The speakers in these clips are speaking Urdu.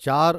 4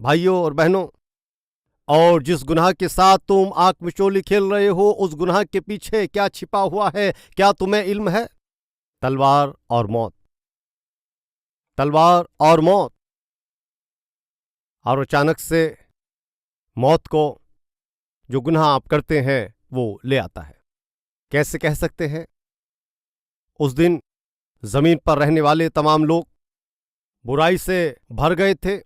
بھائیوں اور بہنوں، اور جس گناہ کے ساتھ تم آنکھ مچولی کھیل رہے ہو، اس گناہ کے پیچھے کیا چھپا ہوا ہے، کیا تمہیں علم ہے؟ تلوار اور موت، تلوار اور موت۔ اور اچانک سے موت کو جو گناہ آپ کرتے ہیں وہ لے آتا ہے۔ کیسے کہہ سکتے ہیں؟ اس دن زمین پر رہنے والے تمام لوگ برائی سے بھر گئے تھے،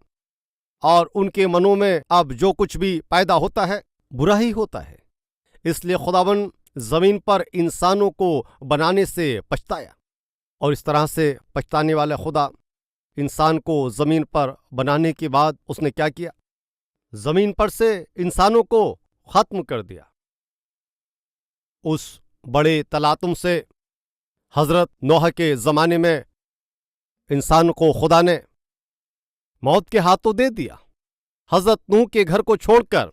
اور ان کے منوں میں اب جو کچھ بھی پیدا ہوتا ہے برا ہی ہوتا ہے۔ اس لیے خداوند زمین پر انسانوں کو بنانے سے پچھتایا، اور اس طرح سے پچھتانے والا خدا انسان کو زمین پر بنانے کے بعد اس نے کیا کیا؟ زمین پر سے انسانوں کو ختم کر دیا۔ اس بڑے تلاطم سے حضرت نوح کے زمانے میں انسان کو خدا نے موت کے ہاتھوں دے دیا۔ حضرت نوح کے گھر کو چھوڑ کر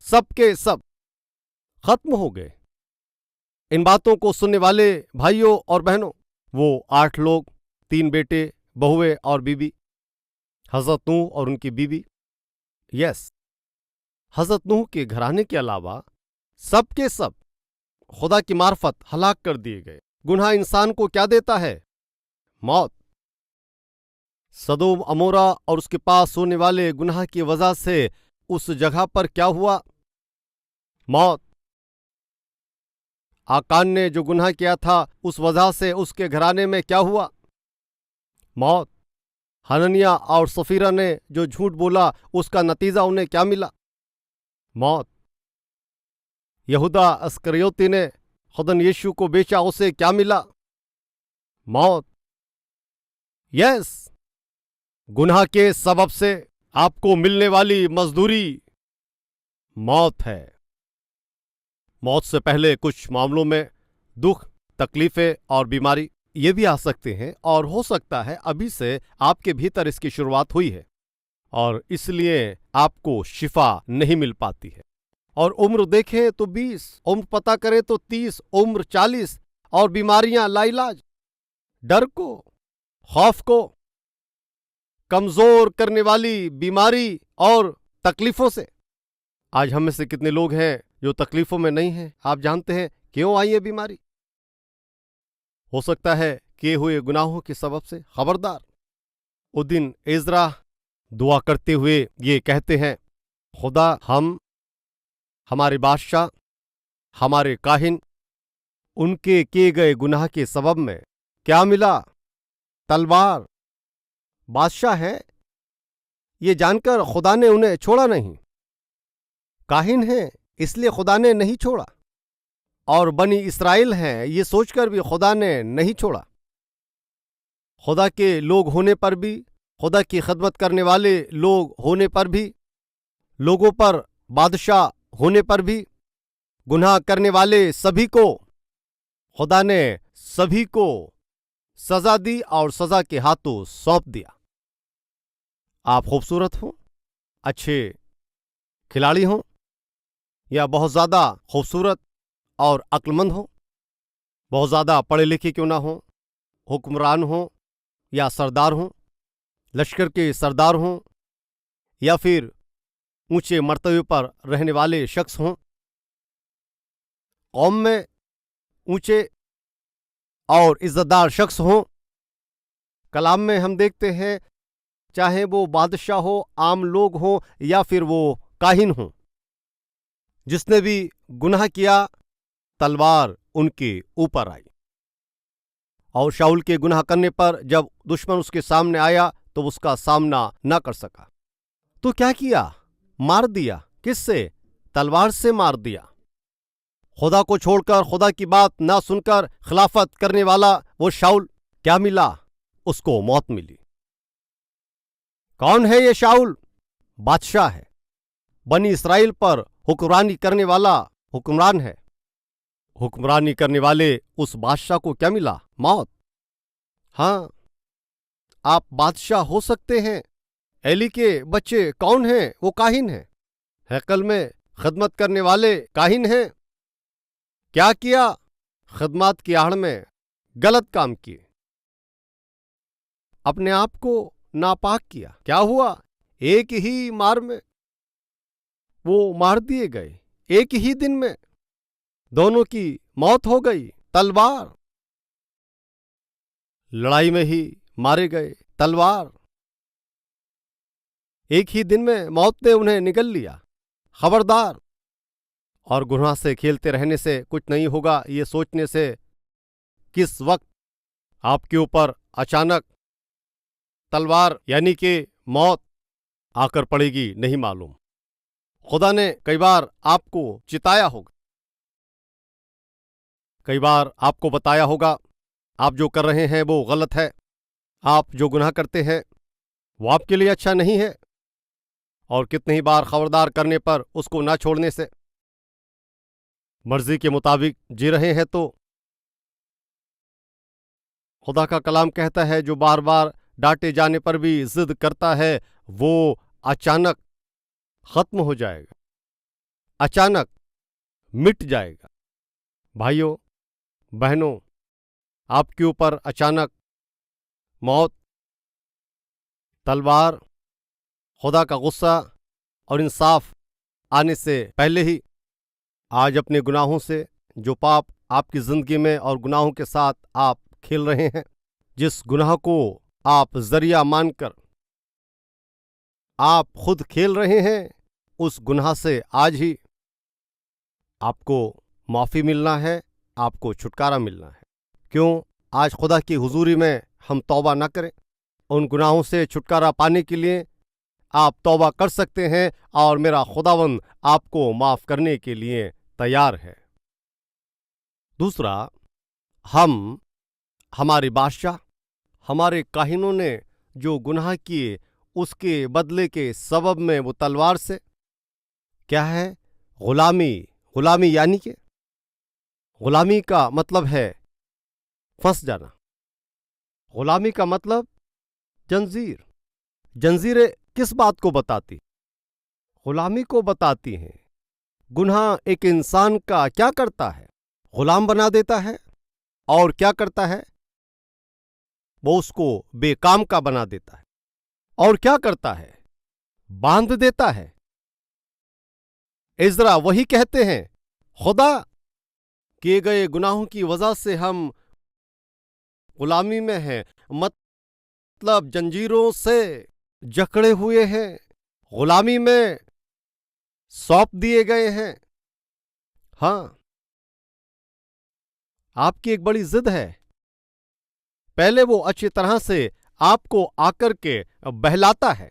سب کے سب ختم ہو گئے۔ ان باتوں کو سننے والے بھائیوں اور بہنوں، وہ 8 لوگ، 3 بیٹے، بہویں اور بیوی، حضرت نوح اور ان کی بیوی، حضرت نوح کے گھرانے کے علاوہ سب کے سب خدا کی معرفت ہلاک کر دیے گئے۔ گناہ انسان کو کیا دیتا ہے؟ موت۔ سدوم عمورہ اور اس کے پاس ہونے والے گناہ کی وجہ سے اس جگہ پر کیا ہوا؟ موت۔ آکان نے جو گناہ کیا تھا اس وجہ سے اس کے گھرانے میں کیا ہوا؟ موت۔ حننیہ اور سفیرہ نے جو جھوٹ بولا اس کا نتیجہ انہیں کیا ملا؟ موت۔ یہودا اسکریوتی نے خدن یشو کو بیچا، اسے کیا ملا؟ موت۔ گناہ کے سبب سے آپ کو ملنے والی مزدوری موت ہے۔ موت سے پہلے کچھ معاملوں میں دکھ، تکلیفیں اور بیماری یہ بھی آ سکتے ہیں، اور ہو سکتا ہے ابھی سے آپ کے بھیتر اس کی شروعات ہوئی ہے، اور اس لیے آپ کو شفا نہیں مل پاتی ہے۔ اور عمر دیکھیں تو 20، عمر پتہ کریں تو 30، عمر 40، اور بیماریاں لا علاج، ڈر کو، خوف کو، کمزور کرنے والی بیماری اور تکلیفوں سے۔ آج ہم میں سے کتنے لوگ ہیں جو تکلیفوں میں نہیں ہیں؟ آپ جانتے ہیں کیوں آئی ہے بیماری؟ ہو سکتا ہے کیے ہوئے گناہوں کے سبب سے۔ خبردار، اس دن عزرا دعا کرتے ہوئے یہ کہتے ہیں، خدا ہمارے بادشاہ، ہمارے کاہن، ان کے کیے گئے گناہ کے سبب میں کیا ملا؟ تلوار۔ بادشاہ ہے یہ جان کر خدا نے انہیں چھوڑا نہیں، کاہن ہیں اس لیے خدا نے نہیں چھوڑا، اور بنی اسرائیل ہیں یہ سوچ کر بھی خدا نے نہیں چھوڑا۔ خدا کے لوگ ہونے پر بھی، خدا کی خدمت کرنے والے لوگ ہونے پر بھی، لوگوں پر بادشاہ ہونے پر بھی، گناہ کرنے والے سبھی کو خدا نے سبھی کو سزا دی اور سزا کے ہاتھوں سونپ دیا۔ آپ خوبصورت ہوں، اچھے کھلاڑی ہوں، یا بہت زیادہ خوبصورت اور عقل مند ہوں، بہت زیادہ پڑھے لکھے کیوں نہ ہوں، حکمران ہوں یا سردار ہوں، لشکر کے سردار ہوں، یا پھر اونچے مرتبے پر رہنے والے شخص ہوں، قوم میں اونچے اور عزت دار شخص ہوں۔ کلام میں ہم دیکھتے ہیں چاہے وہ بادشاہ ہو، عام لوگ ہوں، یا پھر وہ کاہن ہوں، جس نے بھی گناہ کیا تلوار ان کے اوپر آئی۔ اور شاؤل کے گناہ کرنے پر جب دشمن اس کے سامنے آیا تو اس کا سامنا نہ کر سکا، تو کیا کیا؟ مار دیا۔ کس سے؟ تلوار سے مار دیا۔ خدا کو چھوڑ کر، خدا کی بات نہ سن کر خلافت کرنے والا وہ شاؤل، کیا ملا؟ اس کو موت ملی۔ کون ہے یہ شاؤل؟ بادشاہ ہے، بنی اسرائیل پر حکمرانی کرنے والا حکمران ہے۔ حکمرانی کرنے والے اس بادشاہ کو کیا ملا؟ موت۔ ہاں، آپ بادشاہ ہو سکتے ہیں۔ ایلی کے بچے کون ہیں؟ وہ کاہن ہیں، ہیکل میں خدمت کرنے والے کاہن ہیں۔ کیا کیا؟ خدمات کی آڑ میں غلط کام کیے، اپنے آپ کو ناپاک کیا۔ کیا ہوا؟ ایک ہی مار میں وہ مار دیے گئے، ایک ہی دن میں دونوں کی موت ہو گئی۔ تلوار، لڑائی میں ہی مارے گئے، تلوار، ایک ہی دن میں موت نے انہیں نگل لیا۔ خبردار! اور گناہ سے کھیلتے رہنے سے کچھ نہیں ہوگا، یہ سوچنے سے کس وقت آپ کے اوپر اچانک تلوار یعنی کہ موت آ کر پڑے گی نہیں معلوم۔ خدا نے کئی بار آپ کو چتایا ہوگا، کئی بار آپ کو بتایا ہوگا آپ جو کر رہے ہیں وہ غلط ہے، آپ جو گناہ کرتے ہیں وہ آپ کے لیے اچھا نہیں ہے، اور کتنی ہی بار خبردار کرنے پر اس کو نہ چھوڑنے سے مرضی کے مطابق جی رہے ہیں۔ تو خدا کا کلام کہتا ہے جو بار بار ڈانٹے جانے پر بھی ضد کرتا ہے وہ اچانک ختم ہو جائے گا، اچانک مٹ جائے گا۔ بھائیوں بہنوں، آپ کے اوپر اچانک موت، تلوار، خدا کا غصہ اور انصاف آنے سے پہلے ہی آج اپنے گناہوں سے، جو پاپ آپ کی زندگی میں اور گناہوں کے ساتھ آپ کھیل رہے ہیں، جس گناہ کو آپ ذریعہ مان کر آپ خود کھیل رہے ہیں، اس گناہ سے آج ہی آپ کو معافی ملنا ہے، آپ کو چھٹکارا ملنا ہے۔ کیوں آج خدا کی حضوری میں ہم توبہ نہ کریں؟ ان گناہوں سے چھٹکارا پانے کے لیے آپ توبہ کر سکتے ہیں، اور میرا خداوند آپ کو معاف کرنے کے لیے تیار ہے۔ دوسرا، ہمارے بادشاہ، ہمارے کاہنوں نے جو گناہ کیے اس کے بدلے کے سبب میں وہ تلوار سے کیا ہے؟ غلامی یعنی کہ غلامی کا مطلب ہے پھنس جانا۔ غلامی کا مطلب جنزیر۔ جنزیریں کس بات کو بتاتی؟ غلامی کو بتاتی ہیں۔ گناہ ایک انسان کا کیا کرتا ہے؟ غلام بنا دیتا ہے، اور کیا کرتا ہے؟ وہ اس کو بے کام کا بنا دیتا ہے، اور کیا کرتا ہے؟ باندھ دیتا ہے۔ عزرا وہی کہتے ہیں، خدا کیے گئے گناہوں کی وجہ سے ہم غلامی میں ہیں، مطلب جنجیروں سے جکڑے ہوئے ہیں، غلامی میں سونپ دیے گئے ہیں۔ ہاں، آپ کی ایک بڑی ضد ہے۔ پہلے وہ اچھی طرح سے آپ کو آ کر کے بہلاتا ہے،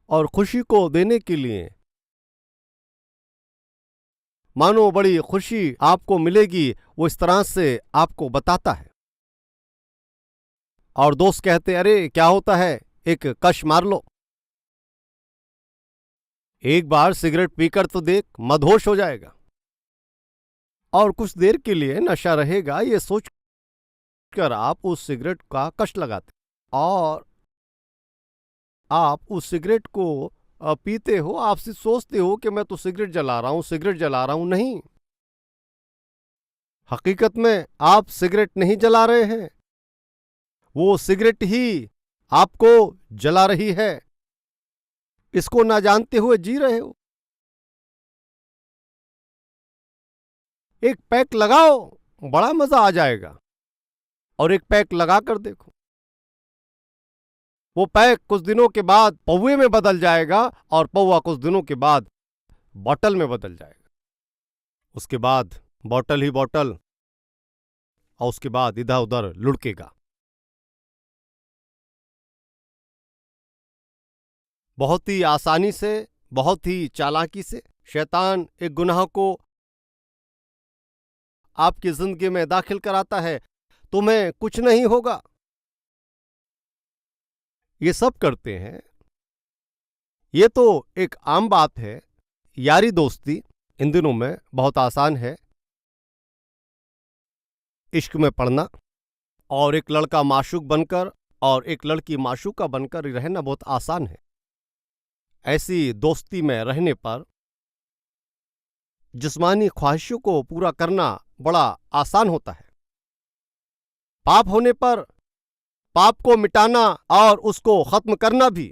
اور خوشی کو دینے کے لیے مانو بڑی خوشی آپ کو ملے گی، وہ اس طرح سے آپ کو بتاتا ہے۔ اور دوست کہتے ارے کیا ہوتا ہے، ایک کش مار لو، ایک بار سگریٹ پی کر تو دیکھ، مدہوش ہو جائے گا، اور کچھ دیر کے لیے نشہ رہے گا، یہ سوچ کر آپ اس سگریٹ کا کش لگاتے، اور آپ اس سگریٹ کو پیتے ہو، آپ سے سوچتے ہو کہ میں تو سگریٹ جلا رہا ہوں، نہیں، حقیقت میں آپ سگریٹ نہیں جلا رہے ہیں، وہ سگریٹ ہی آپ کو جلا رہی ہے، اس کو نہ جانتے ہوئے جی رہے ہو۔ ایک پیک لگاؤ، بڑا مزہ آ جائے گا، اور ایک پیک لگا کر دیکھو، وہ پیک کچھ دنوں کے بعد پوے میں بدل جائے گا، اور پوا کچھ دنوں کے بعد بوتل میں بدل جائے گا، اس کے بعد بوتل ہی بوتل، اور اس کے بعد ادھر ادھر لڑکے گا۔ بہت ہی آسانی سے، بہت ہی چالاکی سے شیطان ایک گناہ کو آپ کی زندگی میں داخل کراتا ہے، تمہیں کچھ نہیں ہوگا۔ یہ سب کرتے ہیں، یہ تو ایک عام بات ہے، یاری دوستی ان دنوں میں بہت آسان ہے، عشق میں پڑنا، اور ایک لڑکا معشوق بن کر اور ایک لڑکی معشوقہ بن کر رہنا بہت آسان ہے۔ ایسی دوستی میں رہنے پر جسمانی خواہشوں کو پورا کرنا بڑا آسان ہوتا ہے، پاپ ہونے پر پاپ کو مٹانا اور اس کو ختم کرنا بھی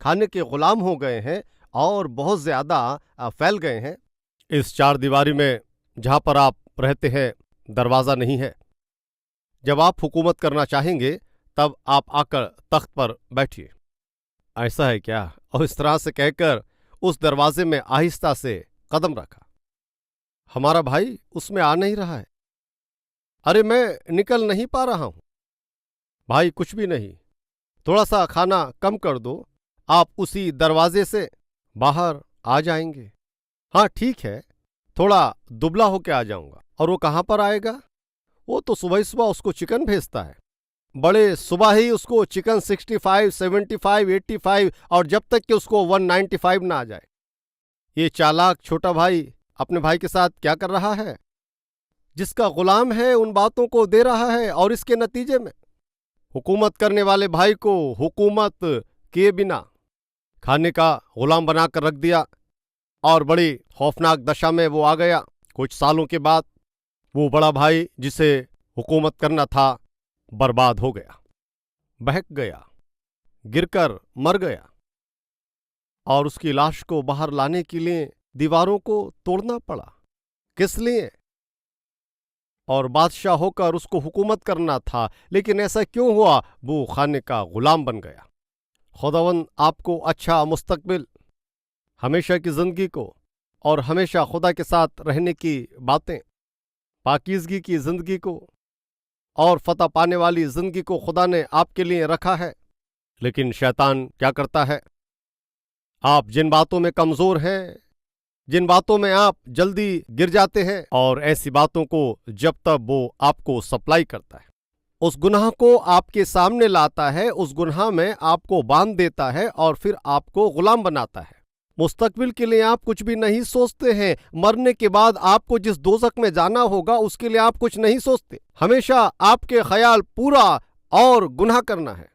کھانے کے غلام ہو گئے ہیں اور بہت زیادہ پھیل گئے ہیں۔ اس چار دیواری میں جہاں پر آپ رہتے ہیں دروازہ نہیں ہے۔ جب آپ حکومت کرنا چاہیں گے تب آپ آ کر تخت پر بیٹھیے۔ ایسا ہے کیا؟ اور اس طرح سے کہہ کر اس دروازے میں آہستہ سے قدم رکھا۔ ہمارا بھائی اس میں آ نہیں رہا ہے۔ ارے میں نکل نہیں پا رہا ہوں۔ بھائی کچھ بھی نہیں، تھوڑا سا کھانا کم کر دو، آپ اسی دروازے سے باہر آ جائیں گے۔ ہاں ٹھیک ہے، تھوڑا دبلا ہو کے آ جاؤں گا۔ اور وہ کہاں پر آئے گا؟ وہ تو صبح صبح اس کو چکن بھیجتا ہے، بڑے صبح ہی اس کو چکن 65 75 85 اور جب تک کہ اس کو 195 نہ آ جائے۔ یہ چالاک چھوٹا بھائی اپنے بھائی کے ساتھ کیا کر رہا ہے؟ جس کا غلام ہے ان باتوں کو دے رہا ہے، اور اس کے نتیجے میں حکومت کرنے والے بھائی کو حکومت کیے بنا کھانے کا غلام بنا کر رکھ دیا، اور بڑی خوفناک دشا میں وہ آ گیا۔ کچھ سالوں کے بعد وہ بڑا بھائی جسے حکومت کرنا تھا برباد ہو گیا، بہک گیا، گر کر مر گیا، اور اس کی لاش کو باہر لانے کے لیے دیواروں کو توڑنا پڑا۔ کس لیے؟ اور بادشاہ ہو کر اس کو حکومت کرنا تھا، لیکن ایسا کیوں ہوا؟ وہ کھانے کا غلام بن گیا۔ خداوند آپ کو اچھا مستقبل، ہمیشہ کی زندگی کو، اور ہمیشہ خدا کے ساتھ رہنے کی باتیں، پاکیزگی کی زندگی کو اور فتح پانے والی زندگی کو خدا نے آپ کے لیے رکھا ہے۔ لیکن شیطان کیا کرتا ہے؟ آپ جن باتوں میں کمزور ہیں، جن باتوں میں آپ جلدی گر جاتے ہیں، اور ایسی باتوں کو جب تک وہ آپ کو سپلائی کرتا ہے، اس گناہ کو آپ کے سامنے لاتا ہے، اس گناہ میں آپ کو باندھ دیتا ہے اور پھر آپ کو غلام بناتا ہے۔ مستقبل کے لیے آپ کچھ بھی نہیں سوچتے ہیں۔ مرنے کے بعد آپ کو جس دوزخ میں جانا ہوگا اس کے لیے آپ کچھ نہیں سوچتے۔ ہمیشہ آپ کے خیال پورا اور گناہ کرنا ہے،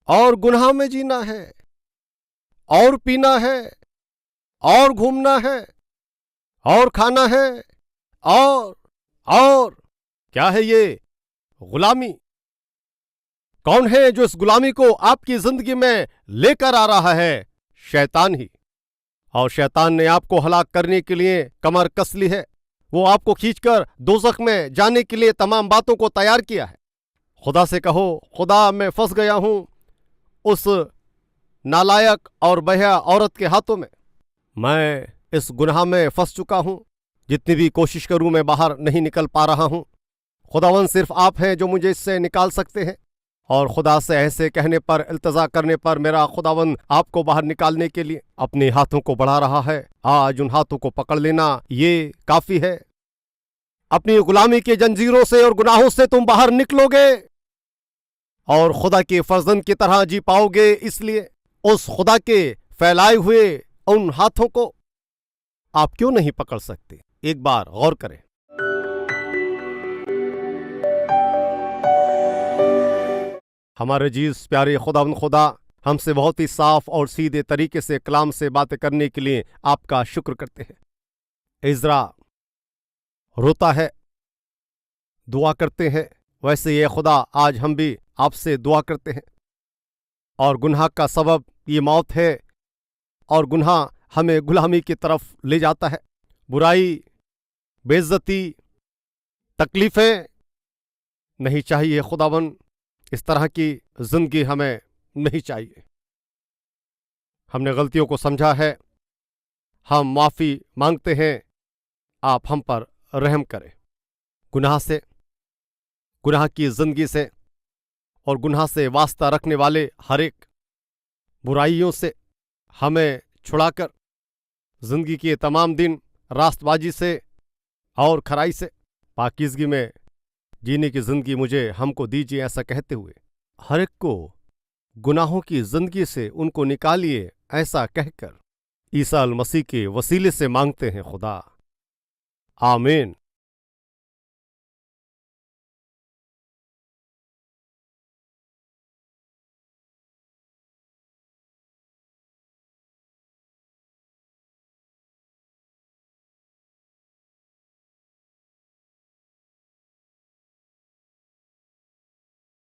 اور گناہ میں جینا ہے، اور پینا ہے، اور گھومنا ہے، اور کھانا ہے، اور کیا ہے یہ؟ غلامی۔ کون ہے جو اس غلامی کو آپ کی زندگی میں لے کر آ رہا ہے؟ شیطان ہی۔ اور شیطان نے آپ کو ہلاک کرنے کے لیے کمر کس لی ہے۔ وہ آپ کو کھینچ کر دوزخ میں جانے کے لیے تمام باتوں کو تیار کیا ہے۔ خدا سے کہو، خدا میں پھنس گیا ہوں اس نالائق اور بہیا عورت کے ہاتھوں میں اس گناہ میں پھنس چکا ہوں، جتنی بھی کوشش کروں میں باہر نہیں نکل پا رہا ہوں۔ خداوند صرف آپ ہیں جو مجھے اس سے نکال سکتے ہیں، اور خدا سے ایسے کہنے پر، التجا کرنے پر میرا خداوند آپ کو باہر نکالنے کے لیے اپنے ہاتھوں کو بڑھا رہا ہے۔ آج ان ہاتھوں کو پکڑ لینا، یہ کافی ہے۔ اپنی غلامی کی جنجیروں سے اور گناہوں سے تم باہر نکلو گے اور خدا کے فرزند کی طرح جی پاؤ گے۔ اس لیے اس خدا کے پھیلائے ہوئے ان ہاتھوں کو آپ کیوں نہیں پکڑ سکتے؟ ایک بار غور کریں۔ ہمارے عزیز پیارے خداوند خدا ہم سے بہت ہی صاف اور سیدھے طریقے سے کلام سے باتیں کرنے کے لیے آپ کا شکر کرتے ہیں۔ عزرا روتا ہے، دعا کرتے ہیں، ویسے یہ خدا آج ہم بھی آپ سے دعا کرتے ہیں۔ اور گناہ کا سبب یہ موت ہے، اور گناہ ہمیں غلامی کی طرف لے جاتا ہے۔ برائی، بے عزتی، تکلیفیں نہیں چاہیے خداوند، اس طرح کی زندگی ہمیں نہیں چاہیے۔ ہم نے غلطیوں کو سمجھا ہے، ہم معافی مانگتے ہیں، آپ ہم پر رحم کریں۔ گناہ سے، گناہ کی زندگی سے اور گناہ سے واسطہ رکھنے والے ہر ایک برائیوں سے ہمیں چھڑا کر زندگی کے تمام دن راست بازی سے اور کھرائی سے پاکیزگی میں جینے کی زندگی مجھے ہم کو دیجیے، ایسا کہتے ہوئے ہر ایک کو گناہوں کی زندگی سے ان کو نکالیے، ایسا کہہ کر عیسیٰ المسیح کے وسیلے سے مانگتے ہیں خدا، آمین۔